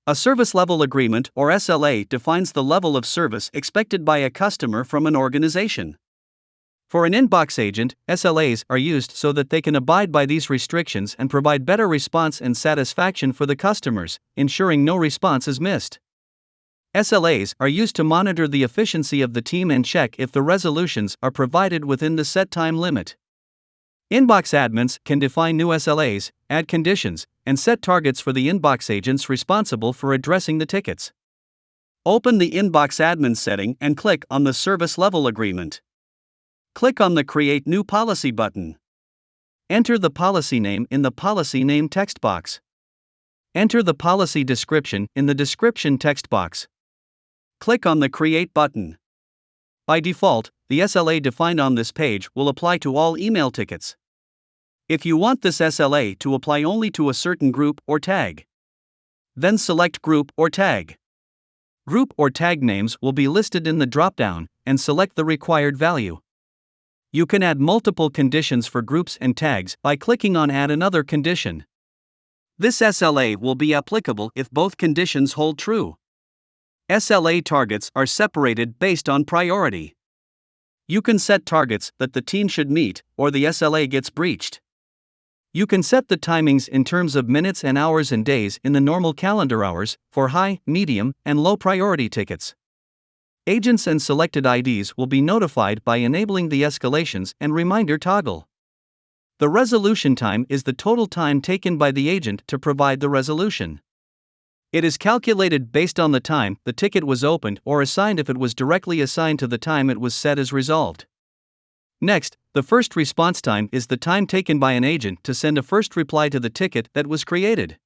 A service level agreement or SLA defines the level of service expected by a customer from an organization. For an inbox agent, SLAs are used so that they can abide by these restrictions and provide better response and satisfaction for the customers, ensuring no response is missed. SLAs are used to monitor the efficiency of the team and check if the resolutions are provided within the set time limit. Inbox admins can define new SLAs, add conditions, and set targets for the inbox agents responsible for addressing the tickets. Open the Inbox Admin setting and click on the Service Level Agreement. Click on the Create New Policy button. Enter the policy name in the Policy Name text box. Enter the policy description in the Description text box. Click on the Create button. By default, the SLA defined on this page will apply to all email tickets. If you want this SLA to apply only to a certain group or tag, then select Group or Tag. Group or tag names will be listed in the drop-down, and select the required value. You can add multiple conditions for groups and tags by clicking on Add Another Condition. This SLA will be applicable if both conditions hold true. SLA targets are separated based on priority. You can set targets that the team should meet, or the SLA gets breached. You can set the timings in terms of minutes and hours and days in the normal calendar hours for high, medium, and low priority tickets. Agents and selected IDs will be notified by enabling the escalations and reminder toggle. The resolution time is the total time taken by the agent to provide the resolution. It is calculated based on the time the ticket was opened or assigned if it was directly assigned to the time it was set as resolved. Next, the first response time is the time taken by an agent to send a first reply to the ticket that was created.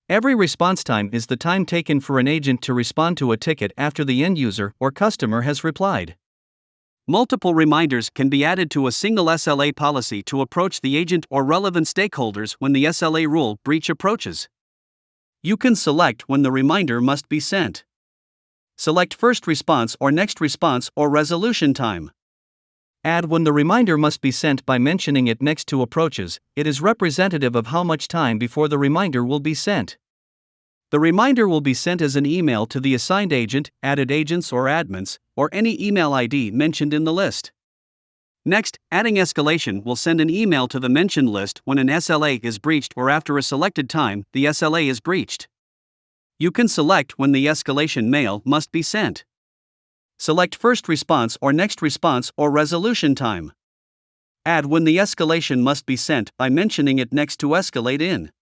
Every response time is the time taken for an agent to respond to a ticket after the end user or customer has replied. Multiple reminders can be added to a single SLA policy to approach the agent or relevant stakeholders when the SLA rule breach approaches. You can select when the reminder must be sent. Select first response or next response or resolution time. Add when the reminder must be sent by mentioning it next to approaches. It is representative of how much time before the reminder will be sent. The reminder will be sent as an email to the assigned agent, added agents or admins, or any email ID mentioned in the list. Next, adding escalation will send an email to the mentioned list when an SLA is breached or after a selected time the SLA is breached. You can select when the escalation mail must be sent. Select first response or next response or resolution time. Add when the escalation must be sent by mentioning it next to escalate in.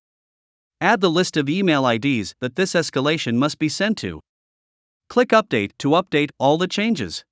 Add the list of email IDs that this escalation must be sent to. Click Update to update all the changes.